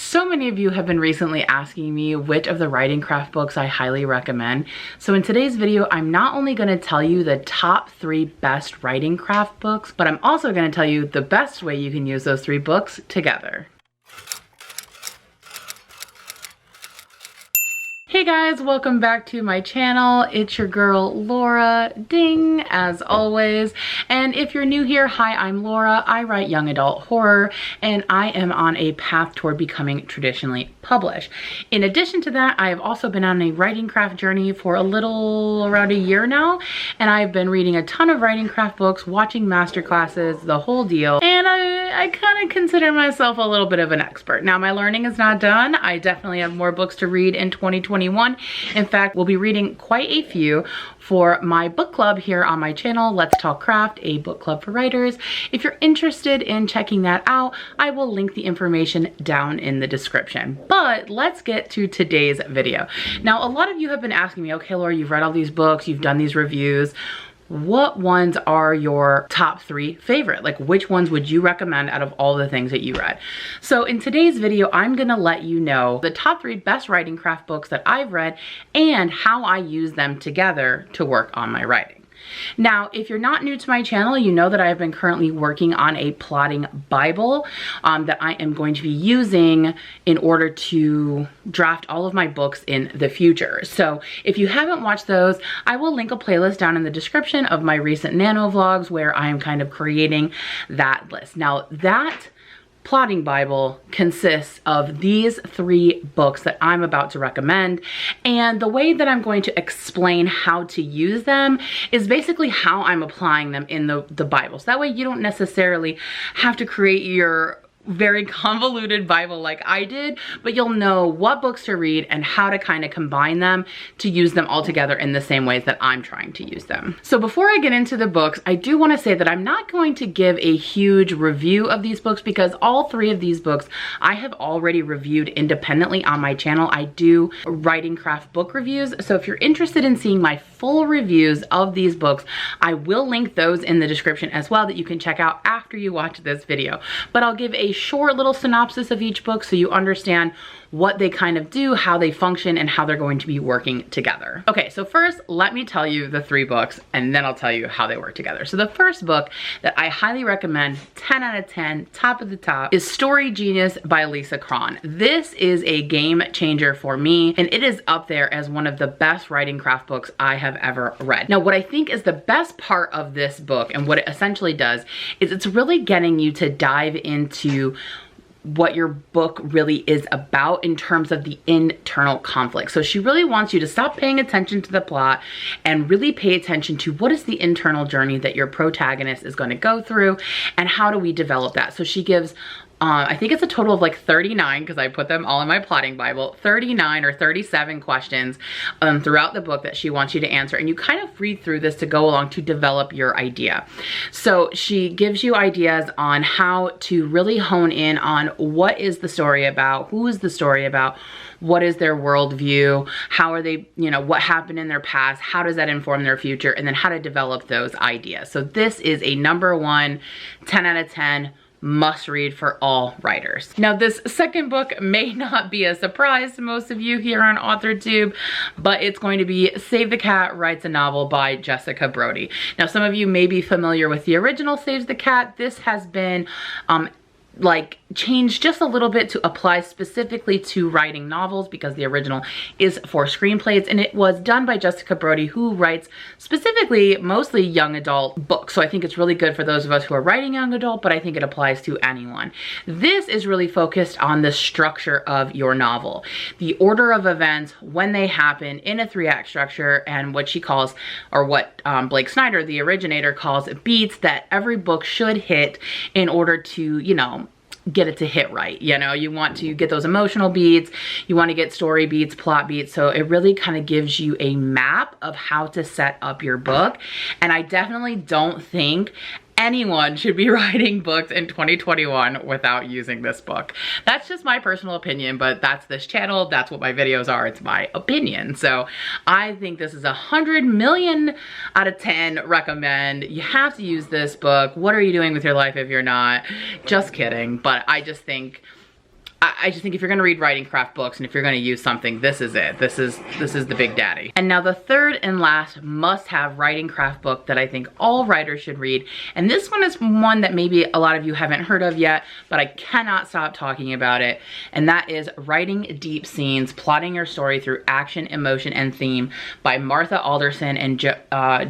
So many of you have been recently asking me which of the writing craft books I highly recommend. So in today's video, I'm not only going to tell you the top 3 best writing craft books, but I'm also going to tell you the best way you can use those 3 books together. Hey guys, welcome back to my channel. It's your girl Laura, ding, as always. And if you're new here, hi, I'm Laura. I write young adult horror and I am on a path toward becoming traditionally published. In addition to that, I have also been on a writing craft journey for around a year now, and I've been reading a ton of writing craft books, watching masterclasses, the whole deal, and I kind of consider myself a little bit of an expert. Now, my learning is not done. I definitely have more books to read in 2021. In fact, we'll be reading quite a few for my book club here on my channel, Let's Talk Craft, a book club for writers. If you're interested in checking that out, I will link the information down in the description. But let's get to today's video. Now, a lot of you have been asking me, okay, Laura, you've read all these books, you've done these reviews. What ones are your top 3 favorite? Like, which ones would you recommend out of all the things that you read? So in today's video, I'm gonna let you know the top 3 best writing craft books that I've read and how I use them together to work on my writing. Now, if you're not new to my channel, you know that I have been currently working on a plotting Bible that I am going to be using in order to draft all of my books in the future. So if you haven't watched those, I will link a playlist down in the description of my recent nano vlogs where I am kind of creating that list. Now, that plotting Bible consists of these 3 books that I'm about to recommend, and the way that I'm going to explain how to use them is basically how I'm applying them in the Bible. So that way you don't necessarily have to create your very convoluted Bible like I did, but you'll know what books to read and how to kind of combine them to use them all together in the same ways that I'm trying to use them. So before I get into the books, I do want to say that I'm not going to give a huge review of these books because all 3 of these books I have already reviewed independently on my channel. I do writing craft book reviews, so if you're interested in seeing my full reviews of these books, I will link those in the description as well that you can check out after you watch this video. But I'll give a short little synopsis of each book so you understand what they kind of do, how they function, and how they're going to be working together. Okay, so first, let me tell you the 3 books, and then I'll tell you how they work together. So the first book that I highly recommend, 10 out of 10, top of the top, is Story Genius by Lisa Cron. This is a game changer for me, and it is up there as one of the best writing craft books I have ever read. Now, what I think is the best part of this book, and what it essentially does, is it's really getting you to dive into what your book really is about in terms of the internal conflict. So she really wants you to stop paying attention to the plot and really pay attention to what is the internal journey that your protagonist is going to go through and how do we develop that. So she gives I think it's a total of like 39, because I put them all in my plotting Bible, 39 or 37 questions throughout the book that she wants you to answer. And you kind of read through this to go along to develop your idea. So she gives you ideas on how to really hone in on what is the story about, who is the story about, what is their worldview, how are they, you know, what happened in their past, how does that inform their future, and then how to develop those ideas. So this is a #1, 10 out of 10, must read for all writers. Now, this second book may not be a surprise to most of you here on AuthorTube, but it's going to be Save the Cat Writes a Novel by Jessica Brody. Now, some of you may be familiar with the original Save the Cat. This has been like changed just a little bit to apply specifically to writing novels because the original is for screenplays, and it was done by Jessica Brody, who writes specifically mostly young adult books. So I think it's really good for those of us who are writing young adult, but I think it applies to anyone. This is really focused on the structure of your novel, the order of events, when they happen in a 3-act structure, and what she calls, or what Blake Snyder, the originator, calls beats that every book should hit in order to, you know, get it to hit right. You know, you want to get those emotional beats, you want to get story beats, plot beats. So it really kind of gives you a map of how to set up your book. And I definitely don't think anyone should be writing books in 2021 without using this book. That's just my personal opinion, but that's this channel, that's what my videos are, it's my opinion. So I think this is 100 million out of 10 recommend. You have to use this book. What are you doing with your life if you're not? Just kidding, but I just think I just think if you're gonna read writing craft books and if you're gonna use something, this is it. This is the big daddy. And now the third and last must-have writing craft book that I think all writers should read, and this one is one that maybe a lot of you haven't heard of yet, but I cannot stop talking about it, and that is Writing Deep Scenes, Plotting Your Story Through Action, Emotion, and Theme by Martha Alderson and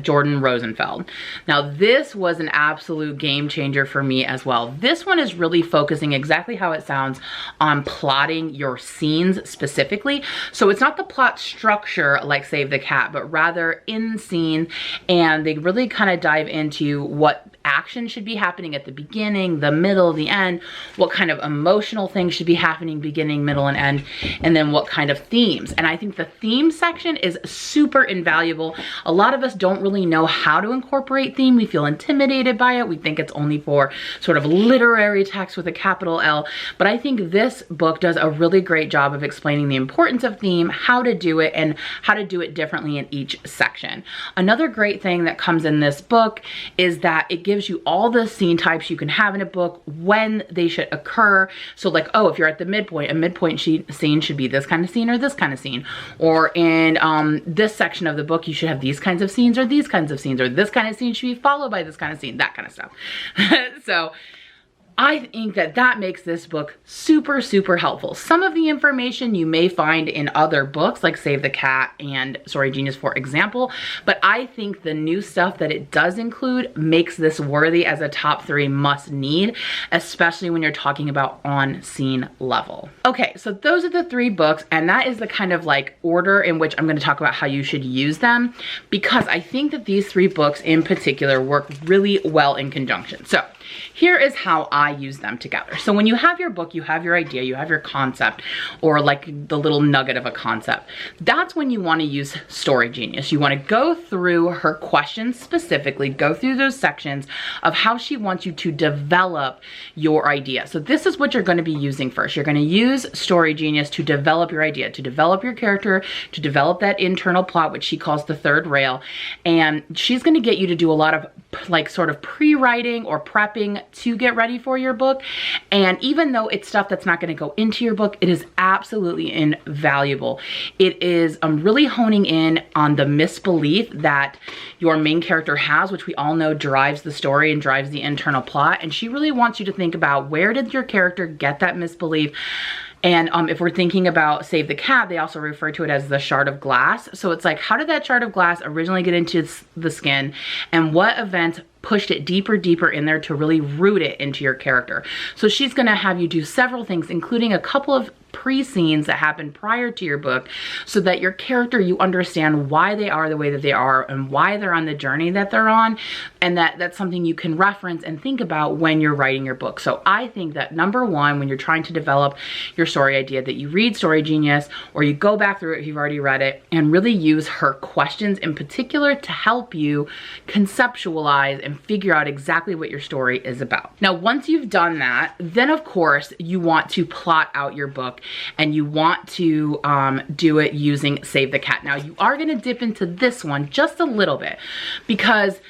Jordan Rosenfeld. Now this was an absolute game changer for me as well. This one is really focusing exactly how it sounds on plotting your scenes specifically. So it's not the plot structure like Save the Cat, but rather in scene, and they really kind of dive into what action should be happening at the beginning, the middle, the end, what kind of emotional things should be happening beginning, middle, and end, and then what kind of themes. And I think the theme section is super invaluable. A lot of us don't really know how to incorporate theme. We feel intimidated by it. We think it's only for sort of literary text with a capital L, but I think this book does a really great job of explaining the importance of theme, how to do it, and how to do it differently in each section. Another great thing that comes in this book is that it gives you all the scene types you can have in a book, when they should occur. So like, oh, if you're at the midpoint, a midpoint scene should be this kind of scene or this kind of scene. Or in this section of the book, you should have these kinds of scenes or these kinds of scenes, or this kind of scene should be followed by this kind of scene, that kind of stuff. So I think that that makes this book super, super helpful. Some of the information you may find in other books like Save the Cat and Story Genius, for example, but I think the new stuff that it does include makes this worthy as a top 3 must need, especially when you're talking about on scene level. Okay, so those are the 3 books, and that is the kind of like order in which I'm going to talk about how you should use them, because I think that these 3 books in particular work really well in conjunction. So here is how I use them together. So when you have your book, you have your idea, you have your concept, or like the little nugget of a concept. That's when you want to use Story Genius. You want to go through her questions specifically, go through those sections of how she wants you to develop your idea. So this is what you're going to be using first. You're going to use Story Genius to develop your idea, to develop your character, to develop that internal plot, which she calls the third rail. And she's going to get you to do a lot of like sort of pre-writing or prepping to get ready for your book. And even though it's stuff that's not going to go into your book, it is absolutely invaluable. It is really honing in on the misbelief that your main character has, which we all know drives the story and drives the internal plot. And she really wants you to think about, where did your character get that misbelief? And if we're thinking about Save the Cat, they also refer to it as the shard of glass. So it's like, how did that shard of glass originally get into the skin, and what events pushed it deeper in there to really root it into your character? So she's gonna have you do several things, including a couple of pre-scenes that happen prior to your book, so that your character, you understand why they are the way that they are and why they're on the journey that they're on, and that's something you can reference and think about when you're writing your book. So I think that number 1, when you're trying to develop your story idea, that you read Story Genius, or you go back through it if you've already read it, and really use her questions in particular to help you conceptualize and figure out exactly what your story is about. Now, once you've done that, then of course you want to plot out your book, and you want to do it using Save the Cat. Now, you are going to dip into this one just a little bit, because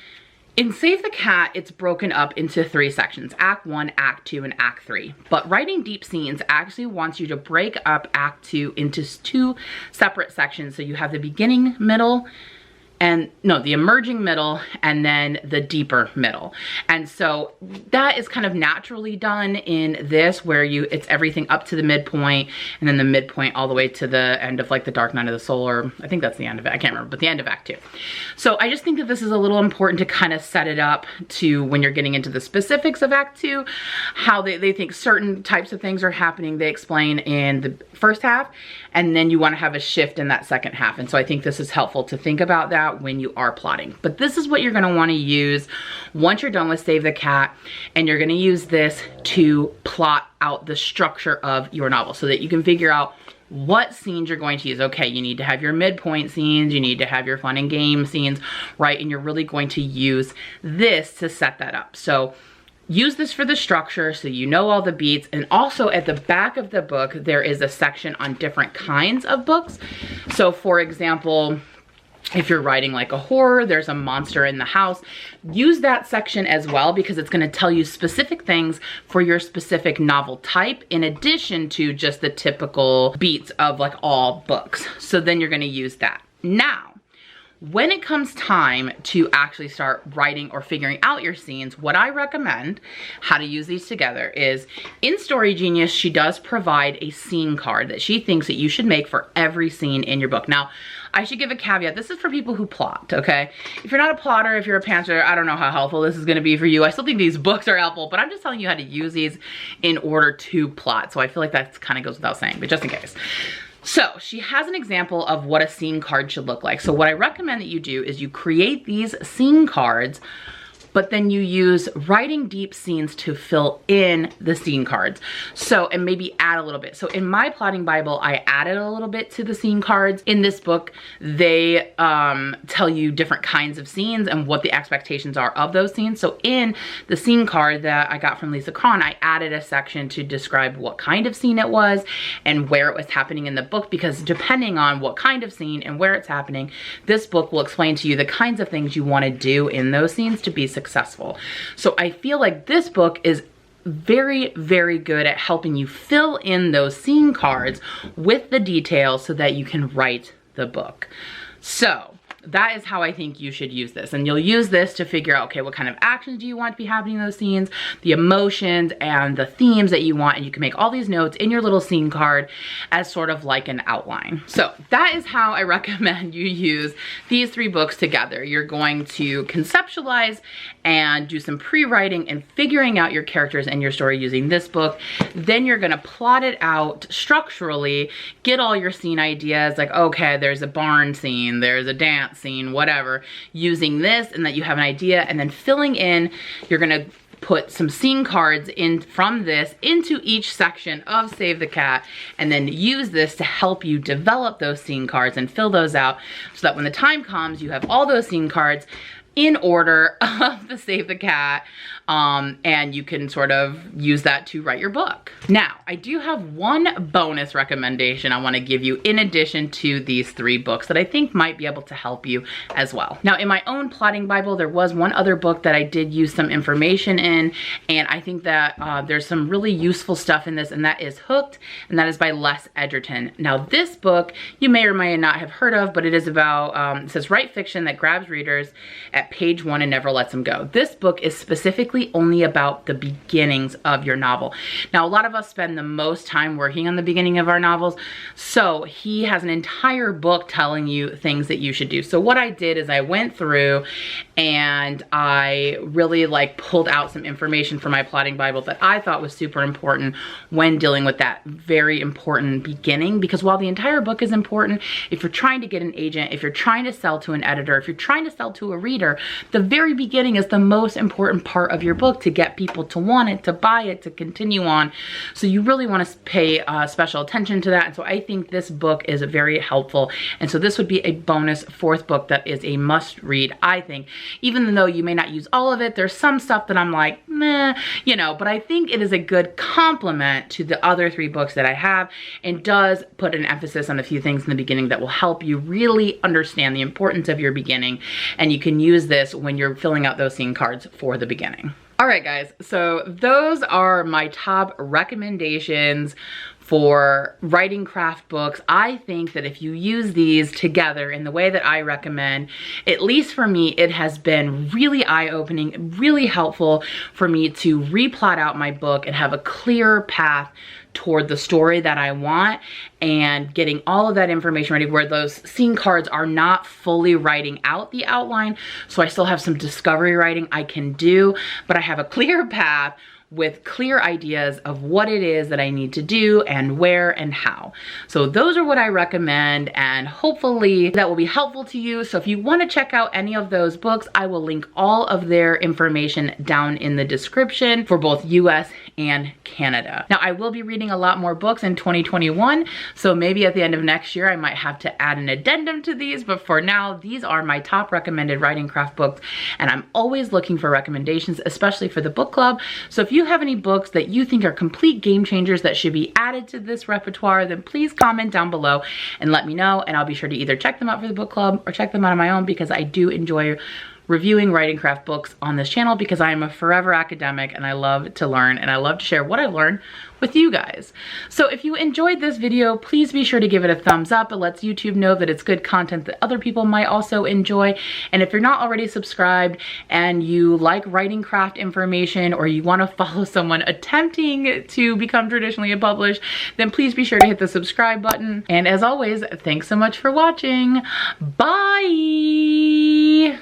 in Save the Cat, it's broken up into 3 sections: Act 1, Act 2, and Act 3. But Writing Deep Scenes actually wants you to break up Act 2 into 2 separate sections. So you have the beginning, middle, and no, the emerging middle, and then the deeper middle. And so that is kind of naturally done in this, where it's everything up to the midpoint, and then the midpoint all the way to the end of like the Dark Night of the Soul, or I think that's the end of it, I can't remember, but the end of Act 2. So I just think that this is a little important to kind of set it up to, when you're getting into the specifics of Act 2, how they think certain types of things are happening, they explain in the first half, and then you want to have a shift in that second half. And so I think this is helpful to think about that when you are plotting. But this is what you're going to want to use once you're done with Save the Cat, and you're going to use this to plot out the structure of your novel, so that you can figure out what scenes you're going to use. Okay, you need to have your midpoint scenes, you need to have your fun and game scenes, right? And you're really going to use this to set that up. So use this for the structure, so you know all the beats. And also at the back of the book, there is a section on different kinds of books. So for example, If you're writing like a horror, there's a monster in the house, use that section as well, because it's going to tell you specific things for your specific novel type, in addition to just the typical beats of like all books. So then you're going to use that. Now, when it comes time to actually start writing or figuring out your scenes, what I recommend, how to use these together, is in Story Genius, she does provide a scene card that she thinks that you should make for every scene in your book. Now, I should give a caveat. This is for people who plot, okay? If you're not a plotter, if you're a pantser, I don't know how helpful this is gonna be for you. I still think these books are helpful, but I'm just telling you how to use these in order to plot. So I feel like that kind of goes without saying, but just in case. So she has an example of what a scene card should look like. So what I recommend that you do is you create these scene cards, but then you use writing deep scenes to fill in the scene cards. So, and maybe add a little bit. So in my plotting Bible, I added a little bit to the scene cards. In this book, they tell you different kinds of scenes and what the expectations are of those scenes. So in the scene card that I got from Lisa Cron, I added a section to describe what kind of scene it was and where it was happening in the book, because depending on what kind of scene and where it's happening, this book will explain to you the kinds of things you want to do in those scenes to be successful. So I feel like this book is very, very good at helping you fill in those scene cards with the details so that you can write the book. So that is how I think you should use this. And you'll use this to figure out, okay, what kind of actions do you want to be happening in those scenes, the emotions and the themes that you want, and you can make all these notes in your little scene card as sort of like an outline. So that is how I recommend you use these three books together. You're going to conceptualize and do some pre-writing and figuring out your characters and your story using this book. Then you're gonna plot it out structurally, get all your scene ideas, like, okay, there's a barn scene, there's a dance scene, whatever, using this, and that you have an idea, and then filling in, you're gonna put some scene cards in from this into each section of Save the Cat, and then use this to help you develop those scene cards and fill those out, so that when the time comes, you have all those scene cards in order of the Save the Cat, and you can sort of use that to write your book. Now, I do have one bonus recommendation I want to give you in addition to these three books that I think might be able to help you as well. Now, in my own plotting Bible, there was one other book that I did use some information in, and I think that there's some really useful stuff in this, and that is Hooked, and that is by Les Edgerton. Now, this book you may or may not have heard of, but it is about, it says, write fiction that grabs readers at page 1 and never lets them go. This book is specifically only about the beginnings of your novel. Now, a lot of us spend the most time working on the beginning of our novels, so he has an entire book telling you things that you should do. So what I did is I went through and I really like pulled out some information from my plotting Bible that I thought was super important when dealing with that very important beginning, because while the entire book is important, if you're trying to get an agent, if you're trying to sell to an editor, if you're trying to sell to a reader, the very beginning is the most important part of your book to get people to want it, to buy it, to continue on. So you really want to pay special attention to that. And so I think this book is very helpful. And so this would be a bonus fourth book that is a must read, I think. Even though you may not use all of it, there's some stuff that I'm like, meh, you know, but I think it is a good complement to the other three books that I have, and does put an emphasis on a few things in the beginning that will help you really understand the importance of your beginning. And you can use this when you're filling out those scene cards for the beginning. All right, guys, so those are my top recommendations for writing craft books. I think that if you use these together in the way that I recommend, at least for me, it has been really eye-opening, really helpful for me to replot out my book and have a clearer path toward the story that I want, and getting all of that information ready where those scene cards are not fully writing out the outline. So I still have some discovery writing I can do, but I have a clear path with clear ideas of what it is that I need to do and where and how. So those are what I recommend, and hopefully that will be helpful to you. So if you want to check out any of those books, I will link all of their information down in the description for both US and Canada. Now, I will be reading a lot more books in 2021, so maybe at the end of next year I might have to add an addendum to these, but for now, these are my top recommended writing craft books, and I'm always looking for recommendations, especially for the book club. So if you have any books that you think are complete game changers that should be added to this repertoire, then please comment down below and let me know, and I'll be sure to either check them out for the book club or check them out on my own, because I do enjoy reviewing writing craft books on this channel because I am a forever academic and I love to learn and I love to share what I learn with you guys. So if you enjoyed this video, please be sure to give it a thumbs up. It lets YouTube know that it's good content that other people might also enjoy. And if you're not already subscribed and you like writing craft information, or you want to follow someone attempting to become traditionally published, then please be sure to hit the subscribe button. And as always, thanks so much for watching. Bye!